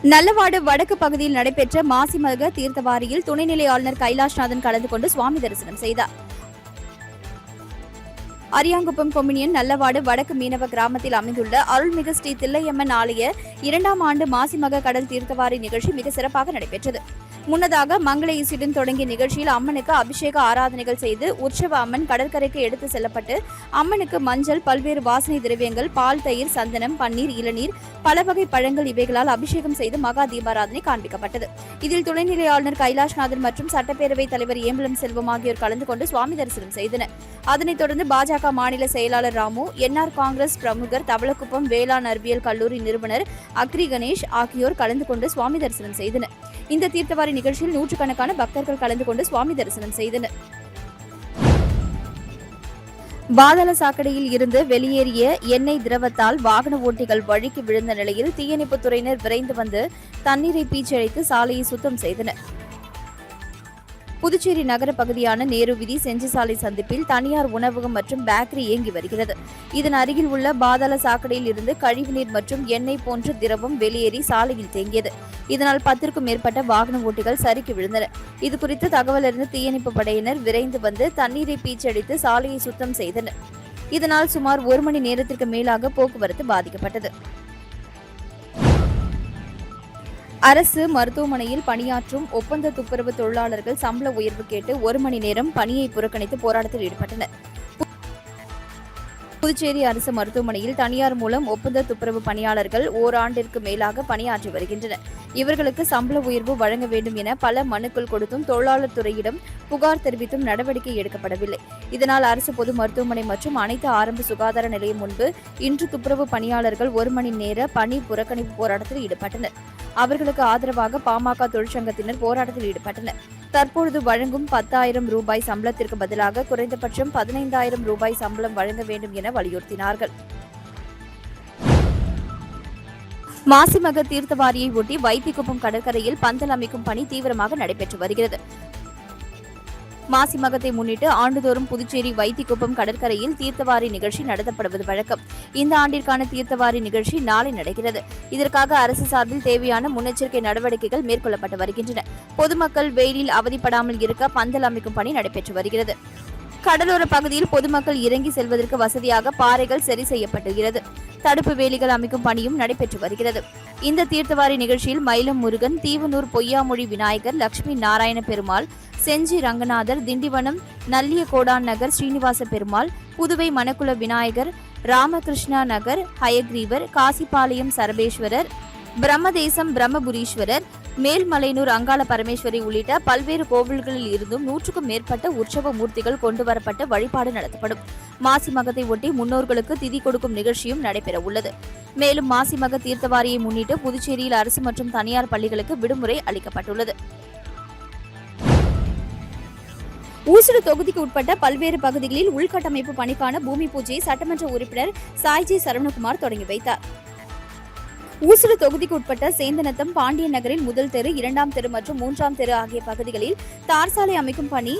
நல்லவாடு வடக்கு பகுதியில் நடைபெற்ற மாசிமக தீர்த்தவாரியில் துணைநிலை ஆளுநர் கைலாஷ்நாதன் கலந்து கொண்டு சுவாமி தரிசனம் செய்தார். அரியாங்குப்பம் கொம்யூனியன் நல்லவாடு வடக்கு மீனவ கிராமத்தில் அமைந்துள்ள அருள்மிகு ஸ்ரீ தில்லையம்மன் ஆலய 2ஆம் ஆண்டு மாசிமக கடல் தீர்த்தவாரி நிகழ்ச்சி மிக சிறப்பாக நடைபெற்றது. முன்னதாக மங்கள இசையுடன் தொடங்கிய நிகழ்ச்சியில் அம்மனுக்கு அபிஷேக ஆராதனைகள் செய்து உற்சவ அம்மன் கடற்கரைக்கு எடுத்து செல்லப்பட்டு அம்மனுக்கு மஞ்சள், பல்வேறு வாசனை திரவியங்கள், பால், தயிர், சந்தனம், பன்னீர், இளநீர், பல வகை பழங்கள் இவைகளால் அபிஷேகம் செய்து மகா தீபாராதனை காண்பிக்கப்பட்டது. இதில் துணைநிலை ஆளுநர் கைலாஷ்நாதன் மற்றும் சட்டப்பேரவைத் தலைவர் ஏம்பலம் செல்வம் ஆகியோர் கலந்து கொண்டு சுவாமி தரிசனம் செய்தனர். அதனைத் தொடர்ந்து பாஜக மாநில செயலாளர் ராமு, என்ஆர் காங்கிரஸ் பிரமுகர், தவளக்குப்பம் வேளாண் அறிவியல் கல்லூரி நிறுவனர் அக்ரி கணேஷ் ஆகியோர் கலந்து கொண்டு சுவாமி தரிசனம் செய்தனர். இந்த தீர்த்தவாரி நிகழ்ச்சியில் நூற்றுக்கணக்கான பக்தர்கள் கலந்து கொண்டு சுவாமி தரிசனம் செய்தனர். பாதாள சாக்கடையில் இருந்து வெளியேறிய எண்ணெய் திரவத்தால் வாகன ஓட்டிகள் வழிக்கு விழுந்த நிலையில் தீயணைப்புத் துறையினர் விரைந்து வந்து தண்ணீரை பீச்சழைத்து சாலையை சுத்தம் செய்தனர். புதுச்சேரி நகர பகுதியான நேரு வீதி செஞ்சிசாலை சந்திப்பில் தனியார் உணவகம் மற்றும் பேக்கரி இயங்கி வருகிறது. இதன் அருகில் உள்ள பாதாள சாக்கடையில் இருந்து கழிவுநீர் மற்றும் எண்ணெய் போன்ற திரவம் வெளியேறி சாலையில் தேங்கியது. இதனால் 10க்கும் மேற்பட்ட வாகன ஓட்டிகள் சறுக்கி விழுந்தனர். இதுகுறித்து தகவல் அறிந்த தீயணைப்பு படையினர் விரைந்து வந்து தண்ணீரை பீச்சடித்து சாலையை சுத்தம் செய்தனர். இதனால் சுமார் 1 மணி நேரத்திற்கு மேலாக போக்குவரத்து பாதிக்கப்பட்டது. அரசு மருத்துவமனையில் பணியாற்றும் ஒப்பந்த துப்புரவு தொழிலாளர்கள் சம்பள உயர்வு கேட்டு 1 மணி நேரம் பணியை புறக்கணித்து போராட்டத்தில் ஈடுபட்டனர். புதுச்சேரி அரசு மருத்துவமனையில் தனியார் மூலம் ஒப்பந்த துப்புரவு பணியாளர்கள் ஓராண்டிற்கு மேலாக பணியாற்றி வருகின்றனர். இவர்களுக்கு சம்பள உயர்வு வழங்க வேண்டும் என பல மனுக்கள் கொடுத்தும் தொழிலாளர் துறையிடம் புகார் தெரிவித்தும் நடவடிக்கை எடுக்கப்படவில்லை. இதனால் அரசு பொது மருத்துவமனை மற்றும் அனைத்து ஆரம்ப சுகாதார நிலையம் முன்பு இன்று துப்புரவு பணியாளர்கள் 1 மணி நேர பணி புறக்கணிப்பு போராட்டத்தில் ஈடுபட்டனர். அவர்களுக்கு ஆதரவாக பாமக தொழிற்சங்கத்தினர் போராட்டத்தில் ஈடுபட்டனர். தற்பொழுது வழங்கும் 10,000 ரூபாய் சம்பளத்திற்கு பதிலாக குறைந்தபட்சம் 15,000 ரூபாய் சம்பளம் வழங்க வேண்டும் என வலியுறுத்தினார்கள். மாசிமக தீர்த்தவாரியை ஒட்டி வைத்திக்குப்பம் கடற்கரையில் பந்தல் அமைக்கும் பணி தீவிரமாக நடைபெற்று வருகிறது. மாசிமகத்தை முன்னிட்டு ஆண்டுதோறும் புதுச்சேரி வைத்திக்குப்பம் கடற்கரையில் தீர்த்தவாரி நிகழ்ச்சி நடத்தப்படுவது வழக்கம். இந்த ஆண்டிற்கான தீர்த்தவாரி நிகழ்ச்சி நாளை நடக்கிறது. இதற்காக அரசு சார்பில் தேவையான முன்னெச்சரிக்கை நடவடிக்கைகள் மேற்கொள்ளப்பட்டு வருகின்றன. பொதுமக்கள் வெயிலில் அவதிப்படாமல் இருக்க பந்தல் அமைக்கும் பணி நடைபெற்று வருகிறது. கடலோர பகுதியில் பொதுமக்கள் இறங்கி செல்வதற்கு வசதியாக பாறைகள் சரி செய்யப்பட்டுகிறது. தடுப்பு வேலிகள் அமைக்கும் பணியும் நடைபெற்று வருகிறது. இந்த தீர்த்தவாரி நிகழ்ச்சியில் மயிலம் முருகன், தீவனூர் பொய்யாமொழி விநாயகர், லட்சுமி நாராயண பெருமாள், செஞ்சி ரங்கநாதர், திண்டிவனம் நல்லிய கோடான் நகர் ஸ்ரீனிவாச பெருமாள், புதுவை மணக்குள விநாயகர், ராமகிருஷ்ணா நகர் ஹயக்ரீவர், காசிபாளையம் சரபேஸ்வரர், பிரம்மதேசம் பிரம்மபுரீஸ்வரர், மேல்மலையனூர் அங்காள பரமேஸ்வரி உள்ளிட்ட பல்வேறு கோவில்களில் இருந்தும் 100க்கும் மேற்பட்ட உற்சவ மூர்த்திகள் கொண்டுவரப்பட்டு வழிபாடு நடத்தப்படும். மாசிமகத்தை ஒட்டி முன்னோர்களுக்கு திதி கொடுக்கும் நிகழ்ச்சியும் நடைபெற உள்ளது. மேலும் மாசிமக தீர்த்தவாரியை முன்னிட்டு புதுச்சேரியில் அரசு மற்றும் தனியார் பள்ளிகளுக்கு விடுமுறை அளிக்கப்பட்டுள்ளது. ஊசுடு தொகுதிக்கு உட்பட்ட பல்வேறு பகுதிகளில் உள்கட்டமைப்பு பணிக்கான பூமி பூஜையை சட்டமன்ற உறுப்பினர் சாய்ஜி சரவணகுமார் தொடங்கி வைத்தார். ஊசுடு தொகுதிக்கு உட்பட்ட சேந்தனத்தம், பாண்டியன் நகரில் முதல் தெரு, 2ஆம் தெரு மற்றும் 3ஆம் தெரு ஆகிய பகுதிகளில் தார் சாலை அமைக்கும் பணி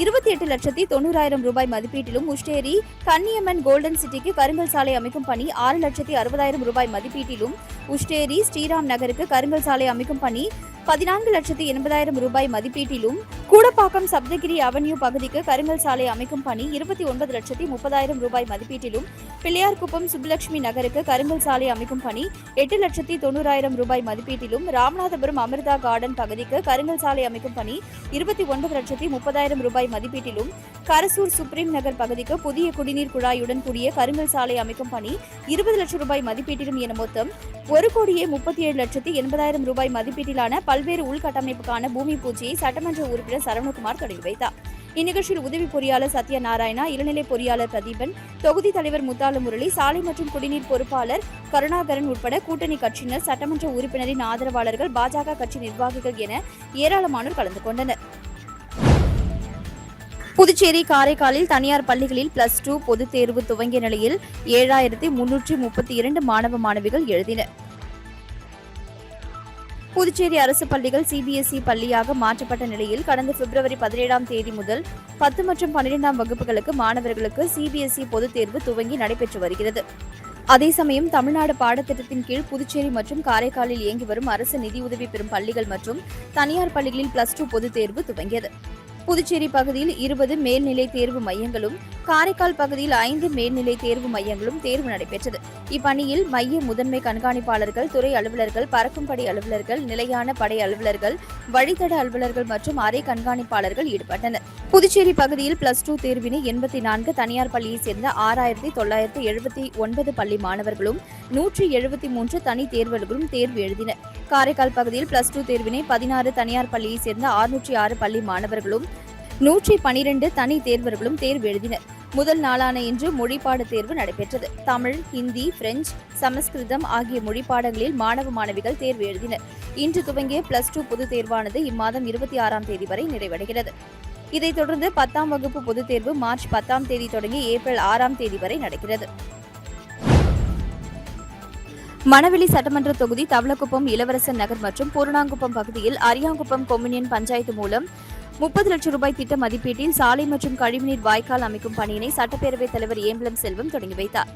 28,90,000 ரூபாய் மதிப்பீட்டிலும், உஷ்டேரி கன்னியம்மன் கோல்டன் சிட்டிக்கு கருங்கல் சாலை அமைக்கும் பணி 6,60,000 ரூபாய் மதிப்பீட்டிலும், உஷ்டேரி ஸ்ரீராம் நகருக்கு கருங்கல் சாலை அமைக்கும் பணி 14,80,000 ரூபாய் மதிப்பீட்டிலும், கூடப்பாக்கம் சப்தகிரி அவென்யூ பகுதிக்கு கருங்கல் சாலை அமைக்கும் பணி 29,30,000 ரூபாய் மதிப்பீட்டிலும், பிள்ளையார்குப்பம் சுப்புலட்சுமி நகருக்கு கருங்கல் சாலை அமைக்கும் பணி 8,90,000 ரூபாய் மதிப்பீட்டிலும், ராமநாதபுரம் அமிர்தா கார்டன் பகுதிக்கு கருங்கல் சாலை அமைக்கும் பணி 29,30,000 ரூபாய் மதிப்பீட்டிலும், கரசூர் சுப்ரீம் நகர் பகுதிக்கு புதிய குடிநீர் குழாயுடன் கூடிய கருங்கல் சாலை அமைக்கும் பணி 20 லட்சம் ரூபாய் மதிப்பீட்டிலும் என மொத்தம் 1,37,80,000 ரூபாய் மதிப்பீட்டிலான பல்வேறு உள்கட்டமைப்புக்கான பூமி பூஜையை சட்டமன்ற உறுப்பினர் சரவணகுமார் தொடங்கி வைத்தார். இந்நிகழ்ச்சியில் உதவி பொறியாளர் சத்யநாராயணா, இளநிலை பொறியாளர் பிரதீபன், தொகுதி தலைவர் முத்தாலு முரளி, சாலை மற்றும் குடிநீர் பொறுப்பாளர் கருணாகரன் உட்பட கூட்டணி கட்சியினர், சட்டமன்ற உறுப்பினரின் ஆதரவாளர்கள், பாஜக கட்சி நிர்வாகிகள் என ஏராளமானோர் கலந்து கொண்டனர். புதுச்சேரி, காரைக்காலில் தனியார் பள்ளிகளில் +2 பொதுத் தேர்வு துவங்கிய நிலையில் 7,332 மாணவ மாணவிகள் எழுதினர். புதுச்சேரி அரசு பள்ளிகள் CBSE பள்ளியாக மாற்றப்பட்ட நிலையில் கடந்த பிப்ரவரி 17ஆம் தேதி முதல் 10 மற்றும் 12ஆம் வகுப்புகளுக்கு மாணவர்களுக்கு CBSE பொதுத் தேர்வு துவங்கி நடைபெற்று வருகிறது. அதே சமயம் தமிழ்நாடு பாடத்திட்டத்தின் கீழ் புதுச்சேரி மற்றும் காரைக்காலில் இயங்கி வரும் அரசு நிதியுதவி பெறும் பள்ளிகள் மற்றும் தனியார் பள்ளிகளில் +2 பொதுத் தேர்வு துவங்கியது. புதுச்சேரி பகுதியில் 20 மேல்நிலை தேர்வு மையங்களும், காரைக்கால் பகுதியில் 5 மேல்நிலை தேர்வு மையங்களும் தேர்வு நடைபெற்றது. இப்பணியில் மைய முதன்மை கண்காணிப்பாளர்கள், துறை அலுவலர்கள், பறக்கும் படை அலுவலர்கள், நிலையான படை அலுவலர்கள், வழித்தட அலுவலர்கள் மற்றும் அறை கண்காணிப்பாளர்கள் ஈடுபட்டனர். புதுச்சேரி பகுதியில் +2 தேர்வினை 84 தனியார் பள்ளியைச் சேர்ந்த 6979 பள்ளி மாணவர்களும் 173 தனி தேர்வர்களும் தேர்வு எழுதினர். காரைக்கால் பகுதியில் +2 தேர்வினை 16 தனியார் பள்ளியைச் சேர்ந்த 606 பள்ளி மாணவர்களும் 112 தனி தேர்வர்களும் தேர்வு எழுதினர். முதல் நாளான இன்று மொழிப்பாட தேர்வு நடைபெற்றது. தமிழ், ஹிந்தி, பிரெஞ்சு, சமஸ்கிருதம் ஆகிய மொழிப்பாடங்களில் மாணவ மாணவிகள் தேர்வு எழுதினர். இன்று துவங்கிய +2 பொதுத் தேர்வானது இம்மாதம் 26ஆம் தேதி வரை நிறைவடைகிறது. இதைத் தொடர்ந்து 10ஆம் வகுப்பு பொதுத் தேர்வு மார்ச் 10ஆம் தேதி தொடங்கி ஏப்ரல் 6ஆம் தேதி வரை நடக்கிறது. மணவெளி சட்டமன்ற தொகுதி தவளக்குப்பம், இளவரசன் நகர் மற்றும் பூரணாங்குப்பம் பகுதியில் அரியாங்குப்பம் கொம்யூனியன் பஞ்சாயத்து மூலம் 30 லட்சம் ரூபாய் திட்ட மதிப்பீட்டில் சாலை மற்றும் கழிவுநீர் வாய்க்கால் அமைக்கும் பணியினை சட்டப்பேரவைத் தலைவர் ஏம்பலம் செல்வம் தொடங்கி வைத்தார்.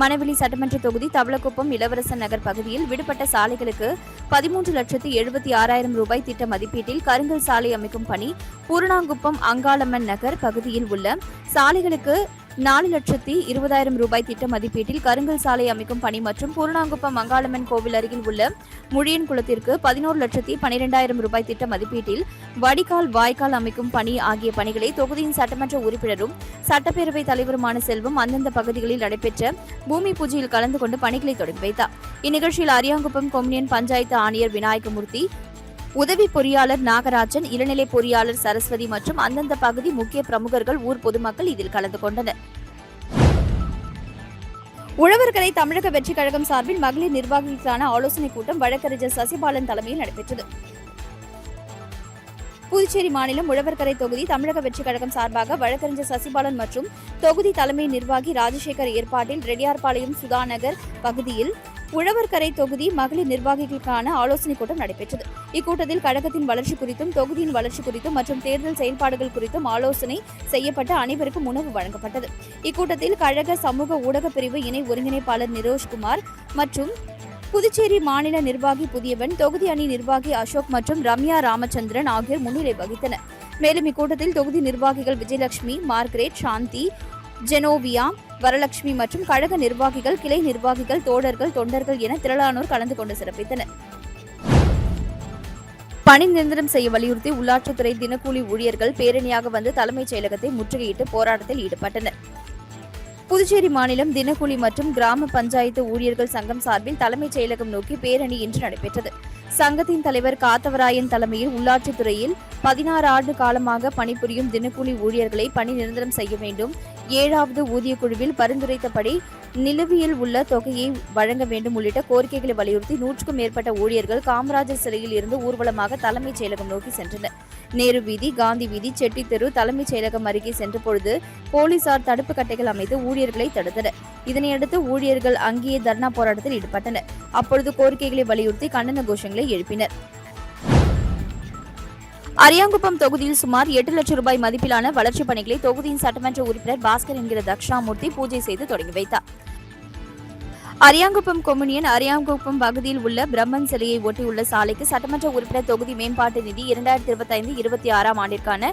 மணவெளி சட்டமன்ற தொகுதி தவளக்குப்பம், இளவரசன் நகர் பகுதியில் விடுபட்ட சாலைகளுக்கு 13,76,000 ரூபாய் திட்ட மதிப்பீட்டில் கருங்கல் சாலை அமைக்கும் பணி, பூரணாங்குப்பம், அங்காளம்மன் நகர் பகுதியில் உள்ள சாலைகளுக்கு 4,20,000 ரூபாய் திட்ட மதிப்பீட்டில் கருங்கல் சாலை அமைக்கும் பணி மற்றும் பூரணாங்குப்பம் அங்காளம்மன் கோவில் அருகில் உள்ள முழியன் குளத்திற்கு 11,12,000 ரூபாய் திட்ட மதிப்பீட்டில் வடிகால் வாய்க்கால் அமைக்கும் பணி ஆகிய பணிகளை தொகுதியின் சட்டமன்ற உறுப்பினரும் சட்டப்பேரவைத் தலைவருமான செல்வம் அந்தந்த பகுதிகளில் நடைபெற்ற பூமி பூஜையில் கலந்து கொண்டு பணிகளை தொடங்கி வைத்தார். இந்நிகழ்ச்சியில் அரியாங்குப்பம் கொம்யூனியன் பஞ்சாயத்து ஆணையர் விநாயகமூர்த்தி, உதவி பொறியாளர் நாகராஜன், இளநிலை பொறியாளர் சரஸ்வதி மற்றும் அந்தந்த பகுதி முக்கிய பிரமுகர்கள், ஊர் பொதுமக்கள் இதில் கலந்து கொண்டனர். உழவர்கரை தமிழக வெற்றிக் கழகம் சார்பில் மகளிர் நிர்வாகிகளுக்கான ஆலோசனைக் கூட்டம் வழக்கறிஞர் சசிபாலன் தலைமையில் நடைபெற்றது. புதுச்சேரி மாநிலம் உழவர்கரை தொகுதி தமிழக வெற்றிக் கழகம் சார்பாக வழக்கறிஞர் சசிபாலன் மற்றும் தொகுதி தலைமை நிர்வாகி ராஜசேகர் ஏற்பாட்டில் ரெட்டியார்பாளையம், சுதாநகர் பகுதியில் உழவர்கரை தொகுதி மகளிர் நிர்வாகிகளுக்கான ஆலோசனைக் கூட்டம் நடைபெற்றது. இக்கூட்டத்தில் கழகத்தின் வளர்ச்சி குறித்தும், தொகுதியின் வளர்ச்சி குறித்தும் மற்றும் தேர்தல் செயல்பாடுகள் குறித்தும் ஆலோசனை செய்யப்பட்டு அனைவருக்கும் உணவு வழங்கப்பட்டது. இக்கூட்டத்தில் கழக சமூக ஊடக பிரிவு இணை ஒருங்கிணைப்பாளர் நிரோஷ்குமார் மற்றும் புதுச்சேரி மாநில நிர்வாகி புதியவன், தொகுதி அணி நிர்வாகி அசோக் மற்றும் ரம்யா ராமச்சந்திரன் ஆகியோர் முன்னிலை வகித்தனர். மேலும் இக்கூட்டத்தில் தொகுதி நிர்வாகிகள் விஜயலட்சுமி, மார்கரெட், சாந்தி, ஜெனோவியா, வரலட்சுமி மற்றும் கழக நிர்வாகிகள், கிளை நிர்வாகிகள், தோழர்கள், தொண்டர்கள் என திரளானோர் கலந்து கொண்டு சிறப்பித்தனர். பணி நிரந்தரம் செய்ய வலியுறுத்தி உள்ளாட்சித்துறை தினக்கூலி ஊழியர்கள் பேரணியாக வந்து தலைமைச் செயலகத்தை முற்றுகையிட்டு போராட்டத்தில் ஈடுபட்டனர். புதுச்சேரி மாநிலம் தினக்கூலி மற்றும் கிராம பஞ்சாயத்து ஊழியர்கள் சங்கம் சார்பில் தலைமைச் செயலகம் நோக்கி பேரணி இன்று நடைபெற்றது. சங்கத்தின் தலைவர் காத்தவராயன் தலைமையில் உள்ளாட்சித்துறையில் 16 ஆண்டு காலமாக பணிபுரியும் தினக்கூலி ஊழியர்களை பணி நிரந்தரம் செய்ய வேண்டும், 7வது ஊதியக்குழுவில் பரிந்துரைத்தபடி நிலுவையில் உள்ள தொகையை வழங்க வேண்டும் உள்ளிட்ட கோரிக்கைகளை வலியுறுத்தி 100க்கும் மேற்பட்ட ஊழியர்கள் காமராஜர் சிலையில் இருந்து ஊர்வலமாக தலைமைச் செயலகம் நோக்கி சென்றனர். நேரு வீதி, காந்தி வீதி, செட்டி தெரு, தலைமைச் செயலகம் அருகே சென்ற பொழுது போலீசார் தடுப்பு கட்டைகள் அமைத்து ஊழியர்களை தடுத்தனர். இதனையடுத்து ஊழியர்கள் அங்கேயே தர்ணா போராட்டத்தில் ஈடுபட்டனர். அப்பொழுது கோரிக்கைகளை வலியுறுத்தி கண்டன கோஷங்களை எழுப்பினர். அரியாங்குப்பம் தொகுதியில் சுமார் 8 லட்சம் ரூபாய் மதிப்பிலான வளர்ச்சிப் பணிகளை தொகுதியின் சட்டமன்ற உறுப்பினர் பாஸ்கர் என்கிற தக்ஷணாமூர்த்தி பூஜை செய்து தொடங்கி வைத்தார். அரியாங்குப்பம் கொம்யூனியன் அரியாங்குப்பம் பகுதியில் உள்ள பிரம்மன் சிலையை ஒட்டியுள்ள சாலைக்கு சட்டமன்ற உறுப்பினர் தொகுதி மேம்பாட்டு நிதி 2025-26 ஆண்டிற்கான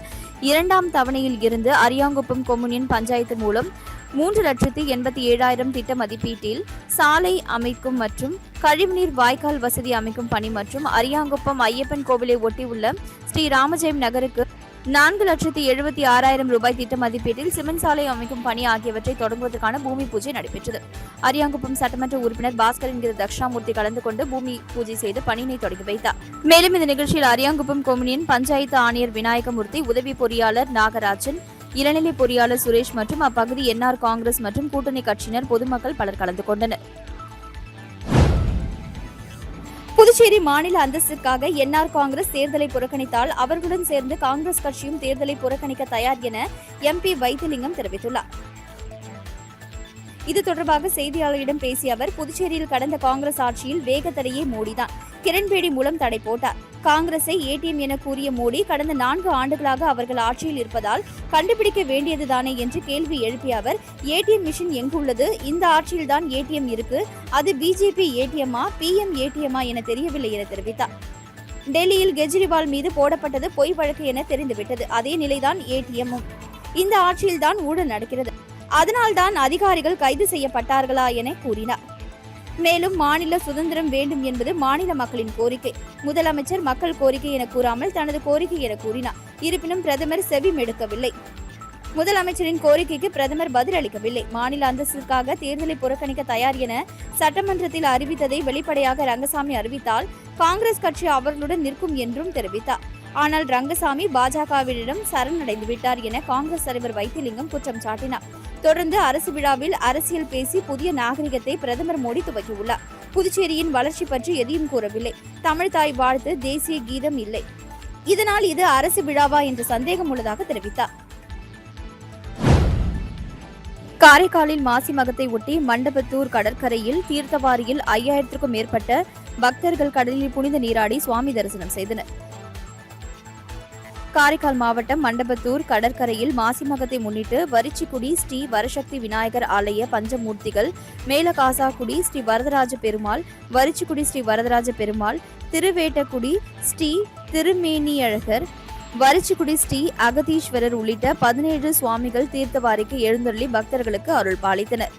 2ஆம் தவணையில் இருந்து அரியாங்குப்பம் கொம்யூனியன் பஞ்சாயத்து மூலம் 3,87,000 திட்ட மதிப்பீட்டில் சாலை அமைக்கும் மற்றும் கழிவுநீர் வாய்க்கால் வசதி அமைக்கும் பணி மற்றும் அரியாங்குப்பம் ஐயப்பன் கோவிலை ஒட்டியுள்ள ஸ்ரீ ராமஜெயம் நகருக்கு 4,76,000 ரூபாய் திட்ட மதிப்பீட்டில் சிமெண்ட் சாலை அமைக்கும் பணி ஆகியவற்றை தொடங்குவதற்கான பூமி பூஜை நடைபெற்றது. அரியாங்குப்பம் சட்டமன்ற உறுப்பினர் பாஸ்கர் என்கிற தக்ஷணாமூர்த்தி கலந்து கொண்டு பூமி பூஜை செய்து பணியினை தொடங்கி வைத்தார். மேலும் இந்த நிகழ்ச்சியில் அரியாங்குப்பம் கொம்யூனியன் பஞ்சாயத்து ஆணையர் விநாயகமூர்த்தி, உதவி பொறியாளர் நாகராஜன், இளநிலை பொறியாளர் சுரேஷ் மற்றும் அப்பகுதி என்ஆர் காங்கிரஸ் மற்றும் கூட்டணி கட்சியினர், பொதுமக்கள் பலர் கலந்து கொண்டனர். புதுச்சேரி மாநில அந்தஸ்திற்காக என்ஆர் காங்கிரஸ் தேர்தலை புறக்கணித்தால் அவர்களுடன் சேர்ந்து காங்கிரஸ் கட்சியும் தேர்தலை புறக்கணிக்க தயார் என MP வைத்திலிங்கம் தெரிவித்துள்ளார். இது தொடர்பாக செய்தியாளர்களிடம் பேசிய அவர், புதுச்சேரியில் கடந்த காங்கிரஸ் ஆட்சியில் வேகத்தடையை மோடிதான் கிரண்பேடி மூலம் தடை போட்டார். காங்கிரஸை ஏடிஎம் என கூறிய மோடி கடந்த 4 ஆண்டுகளாக அவர்கள் ஆட்சியில் இருப்பதால் கண்டுபிடிக்க வேண்டியதுதானே என்று கேள்வி எழுப்பிய அவர், ஏடிஎம் மிஷின் எங்குள்ளது? இந்த ஆட்சியில்தான் ஏடிஎம் இருக்கு. அது பிஜேபி ஏடிஎம்மா, பிஎம் ஏடிஎம்மா என தெரியவில்லை என தெரிவித்தார். டெல்லியில் கெஜ்ரிவால் மீது போடப்பட்டது பொய் வழக்கு என தெரிந்துவிட்டது. அதே நிலைதான் ஏடிஎம்மும். இந்த ஆட்சியில்தான் ஊழல் நடக்கிறது. அதனால்தான் அதிகாரிகள் கைது செய்யப்பட்டார்களா என கூறினார். மேலும் மாநில சுதந்திரம் வேண்டும் என்பது மாநில மக்களின் கோரிக்கை. முதலமைச்சர் மக்கள் கோரிக்கை என கூறாமல் தனது கோரிக்கை என கூறினார். இருப்பினும் பிரதமர் செவிமெடுக்கவில்லை. முதலமைச்சரின் கோரிக்கைக்கு பிரதமர் பதிலளிக்கவில்லை. மாநில அந்தஸ்திற்காக தேர்தலை புறக்கணிக்க தயார் என சட்டமன்றத்தில் அறிவித்ததை வெளிப்படையாக ரங்கசாமி அறிவித்தால் காங்கிரஸ் கட்சி அவர்களுடன் நிற்கும் என்றும் தெரிவித்தார். ஆனால் ரங்கசாமி பாஜகவிடம் சரணடைந்து விட்டார் என காங்கிரஸ் தலைவர் வைத்திலிங்கம் குற்றம் சாட்டினார். தொடர்ந்து அரசு விழாவில் அரசியல் பேசி புதிய நாகரிகத்தை பிரதமர் மோடி துவக்கியுள்ளார். புதுச்சேரியின் வளர்ச்சி பற்றி எதையும் கூறவில்லை. தமிழ் தாய் வாழ்த்து, தேசிய கீதம் இல்லை. இதனால் இது அரசு விழாவா என்ற சந்தேகம் உள்ளதாக தெரிவித்தார். காரைக்காலில் மாசி மகத்தை ஒட்டி மண்டபத்தூர் கடற்கரையில் தீர்த்தவாரியில் 5000க்கும் மேற்பட்ட பக்தர்கள் கடலில் புனித நீராடி சுவாமி தரிசனம் செய்தனர். காரைக்கால் மாவட்டம் மண்டபத்தூர் கடற்கரையில் மாசி மகத்தை முன்னிட்டு வரிச்சிக்குடி ஸ்ரீ வரசக்தி விநாயகர் ஆலய பஞ்சமூர்த்திகள், மேலகாசாக்குடி ஸ்ரீ வரதராஜ பெருமாள், வரிச்சிக்குடி ஸ்ரீ வரதராஜ பெருமாள், திருவேட்டக்குடி ஸ்ரீ திருமேனியழகர், வரிச்சிக்குடி ஸ்ரீ அகதீஸ்வரர் உள்ளிட்ட 17 சுவாமிகள் தீர்த்தவாரிக்கு எழுந்தருளி பக்தர்களுக்கு அருள் பாலித்தனர்.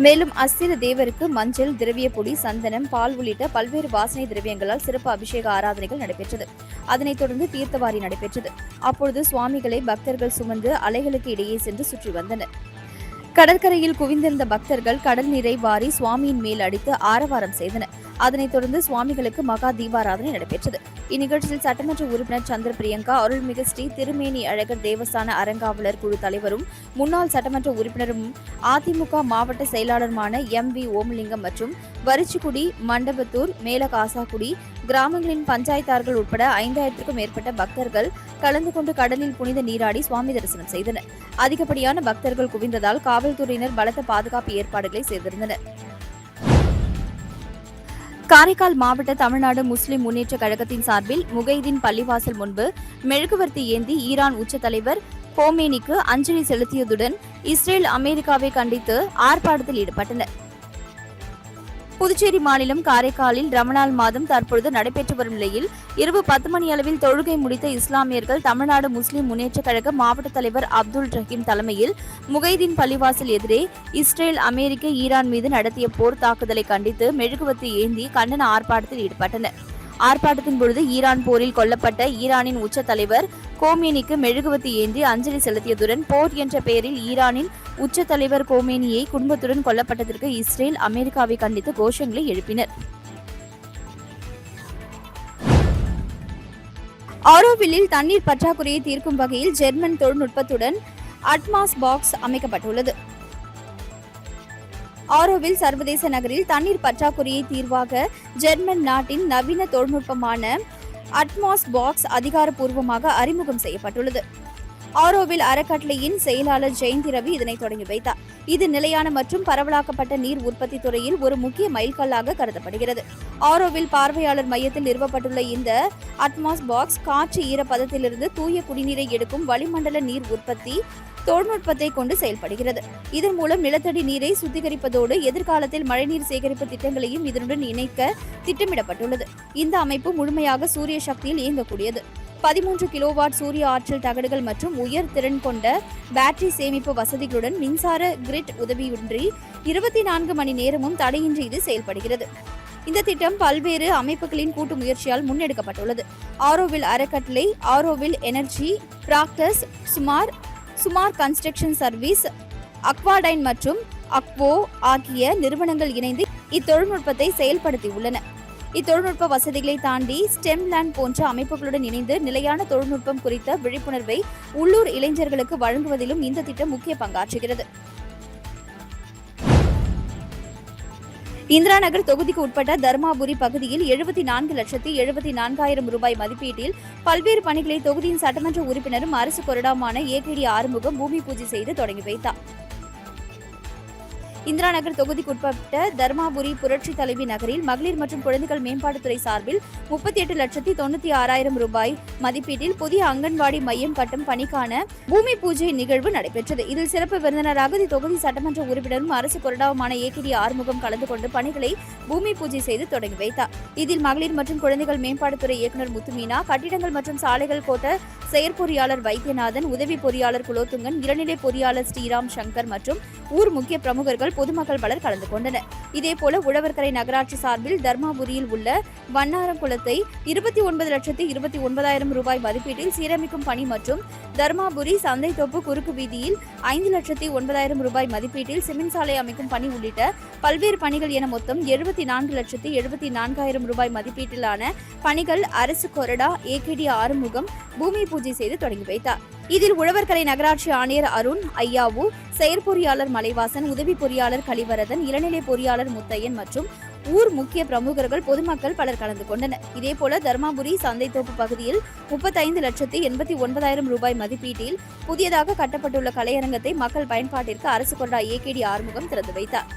மேலும் அஸ்திர தேவருக்கு மஞ்சள், திரவிய பொடி, சந்தனம், பால் உள்ளிட்ட பல்வேறு வாசனை திரவியங்களால் சிறப்பு அபிஷேக ஆராதனைகள் நடைபெற்றது. அதனைத் தொடர்ந்து தீர்த்தவாரி நடைபெற்றது. அப்பொழுது சுவாமிகளை பக்தர்கள் சுமந்து அலைகளுக்கு இடையே சென்று சுற்றி வந்தனர். கடற்கரையில் குவிந்திருந்த பக்தர்கள் கடல் நீரை வாரி சுவாமியின் மேல் அடித்து ஆரவாரம் செய்தனர். அதனைத் தொடர்ந்து சுவாமிகளுக்கு மகா தீபாராதனை நடைபெற்றது. இந்நிகழ்ச்சியில் சட்டமன்ற உறுப்பினர் சந்திர பிரியங்கா, அருள்மிகு ஸ்ரீ திருமேனி அழகர் தேவஸ்தான அறங்காவலர் குழு தலைவரும் முன்னாள் சட்டமன்ற உறுப்பினரும் அதிமுக மாவட்ட செயலாளருமான MV ஓமலிங்கம் மற்றும் வரிச்சிக்குடி, மண்டபத்தூர், மேலகாசாக்குடி கிராமங்களின் பஞ்சாயத்தார்கள் உட்பட 5000க்கும் மேற்பட்ட பக்தர்கள் கலந்து கொண்டு கடலில் புனித நீராடி சுவாமி தரிசனம் செய்தனர். அதிகப்படியான பக்தர்கள் குவிந்ததால் காவல்துறையினர் பலத்த பாதுகாப்பு ஏற்பாடுகளை செய்திருந்தனர். காரைக்கால் மாவட்ட தமிழ்நாடு முஸ்லிம் முன்னேற்ற கழகத்தின் சார்பில் முகைதீன் பள்ளிவாசல் முன்பு மெழுகுவர்த்தி ஏந்தி ஈரான் உச்ச தலைவர் கோமேனிக்கு அஞ்சலி செலுத்தியதுடன் இஸ்ரேல், அமெரிக்காவை கண்டித்து ஆர்ப்பாட்டத்தில் ஈடுபட்டனர். புதுச்சேரி மாநிலம் காரைக்காலில் ரமலான் மாதம் தற்பொழுது நடைபெற்று வரும் நிலையில் இரவு 10 மணி அளவில் தொழுகை முடித்த இஸ்லாமியர்கள் தமிழ்நாடு முஸ்லிம் முன்னேற்ற கழக மாவட்ட தலைவர் அப்துல் ரஹீம் தலைமையில் முகைதீன் பள்ளிவாசல் எதிரே இஸ்ரேல், அமெரிக்க, ஈரான் மீது நடத்திய போர் தாக்குதலை கண்டித்து மெழுகுவர்த்தி ஏந்தி கண்டன ஆர்ப்பாட்டத்தில் ஈடுபட்டனர். ஆர்ப்பாட்டத்தின் பொழுது ஈரான் போரில் கொல்லப்பட்ட ஈரானின் உச்ச தலைவர் கோமேனிக்கு மெழுகுவர்த்தி ஏந்தி அஞ்சலி செலுத்தியதுடன் போர் என்ற பெயரில் ஈரானின் உச்ச தலைவர் கோமேனியை குடும்பத்துடன் கொல்லப்பட்டதற்கு இஸ்ரேல், அமெரிக்காவை கண்டித்து கோஷங்களை எழுப்பினர். ஆரோவில்லில் தண்ணீர் பற்றாக்குறையை தீர்க்கும் வகையில் ஜெர்மன் தொழில்நுட்பத்துடன் அட்மாஸ் பாக்ஸ் அமைக்கப்பட்டுள்ளது. ஆரோவில் சர்வதேச நகரில் தண்ணீர் பற்றாக்குறையை தீர்வாக ஜெர்மன் நாட்டின் நவீன தொழில்நுட்பமான அட்மாஸ் பாக்ஸ் அதிகாரப்பூர்வமாக அறிமுகம் செய்யப்பட்டுள்ளது. ஆரோவில் அறக்கட்டளையின் செயலாளர் ஜெயந்தி ரவி இதனை தொடங்கி வைத்தார். இது நிலையான மற்றும் பரவலாக்கப்பட்ட நீர் உற்பத்தி துறையில் ஒரு முக்கிய மைல்கல்லாக கருதப்படுகிறது. ஆரோவில் பார்வையாளர் மையத்தில் நிறுவப்பட்டுள்ள இந்த அட்மாஸ் பாக்ஸ் காற்று ஈரப்பதத்திலிருந்து தூய குடிநீரை எடுக்கும் வளிமண்டல நீர் உற்பத்தி தொழில்நுட்பத்தை கொண்டு செயல்படுகிறது. இதன் மூலம் நிலத்தடி நீரை சுத்திகரிப்பதோடு எதிர்காலத்தில் மழைநீர் சேகரிப்பு திட்டங்களையும் இதனுடன் இணைக்க திட்டமிடப்பட்டுள்ளது. இந்த அமைப்பு முழுமையாக சூரிய சக்தியில் இயங்கக்கூடியது. 13 கிலோவாட் சூரிய ஆற்றல் தகடுகள் மற்றும் உயர் திறன் கொண்ட பேட்டரி சேமிப்பு வசதிகளுடன் மின்சார கிரிட் உதவியின்றி 24 மணி நேரமும் தடையின்றி இது செயல்படுகிறது. இந்த திட்டம் பல்வேறு அமைப்புகளின் கூட்டு முயற்சியால் முன்னெடுக்கப்பட்டுள்ளது. ஆரோவில் அறக்கட்டளை, ஆரோவில் எனர்ஜி, பிராக்டஸ், சுமார் கன்ஸ்ட்ரக்ஷன் சர்வீஸ், அக்வாடைன் மற்றும் அக்வோ ஆகிய நிறுவனங்கள் இணைந்து இத்தொழில்நுட்பத்தை செயல்படுத்தியுள்ளன. இத்தொழில்நுட்ப வசதிகளை தாண்டி ஸ்டெம்லேண்ட் போன்ற அமைப்புகளுடன் இணைந்து நிலையான தொழில்நுட்பம் குறித்த விழிப்புணர்வை உள்ளூர் இளைஞர்களுக்கு வழங்குவதிலும் இந்த திட்டம் முக்கிய பங்காற்றுகிறது. இந்திரா நகர் தொகுதிக்கு உட்பட்ட தர்மாபுரி பகுதியில் 74,74,000 ரூபாய் மதிப்பீட்டில் பல்வேறு பணிகளை தொகுதியின் சட்டமன்ற உறுப்பினரும் அரசு கொறடாவுமான AKD ஆறுமுகம் பூமி பூஜை செய்து தொடங்கி வைத்தார். இந்திரா நகர் தொகுதிக்குட்பட்ட தர்மாபுரி புரட்சி தலைவி நகரில் மகளிர் மற்றும் குழந்தைகள் மேம்பாட்டுத்துறை சார்பில் 38,96,000 ரூபாய் மதிப்பீட்டில் புதிய அங்கன்வாடி மையம் கட்டும் பணிக்கான பூமி பூஜை நிகழ்வு நடைபெற்றது. இதில் சிறப்பு விருந்தினராக தொகுதி சட்டமன்ற உறுப்பினரும் அரசு கொறடாவுமான ஏகேடி ஆறுமுகம் கலந்து கொண்டு பணிகளை பூமி பூஜை செய்து தொடங்கி வைத்தார். இதில் மகளிர் மற்றும் குழந்தைகள் மேம்பாட்டுத்துறை இயக்குநர் முத்துமீனா, கட்டிடங்கள் மற்றும் சாலைகள் கோட்ட செயற்பொறியாளர் வைத்தியநாதன், உதவி பொறியாளர் குலோத்துங்கன், இளநிலை பொறியாளர் ஸ்ரீராம் சங்கர் மற்றும் ஊர் முக்கிய பிரமுகர்கள், பொதுமக்கள் பலர் கலந்து கொண்டனர். இதேபோல உழவர்கரை நகராட்சி சார்பில் தர்மாபுரியில் உள்ள வண்ணாரங்குளத்தை 29,29,000 ரூபாய் மதிப்பீட்டில் சீரமைக்கும் பணி மற்றும் தர்மாபுரி சந்தைத்தோப்பு குறுக்கு வீதியில் 5,09,000 ரூபாய் மதிப்பீட்டில் சிமெண்ட் சாலை அமைக்கும் பணி உள்ளிட்ட பல்வேறு பணிகள் என மொத்தம் 74,74,000 ரூபாய் மதிப்பீட்டிலான பணிகள் அரசு கொறடா ஏகேடி ஆறுமுகம் பூமி பூஜை செய்து தொடங்கி வைத்தார். இதில் உழவர்கரை நகராட்சி ஆணையர் அருண் ஐயாவு, செயற்பொறியாளர் மலைவாசன், உதவி பொறியாளர் கலிவரதன், இளநிலை பொறியாளர் முத்தையன் மற்றும் ஊர் முக்கிய பிரமுகர்கள், பொதுமக்கள் பலர் கலந்து கொண்டனர். இதேபோல தர்மாபுரி சந்தைத்தோப்பு பகுதியில் 35,89,000 ரூபாய் மதிப்பீட்டில் புதியதாக கட்டப்பட்டுள்ள கலையரங்கத்தை மக்கள் பயன்பாட்டிற்கு அரசு கொறடா ஏகேடி ஆறுமுகம் திறந்து வைத்தார்.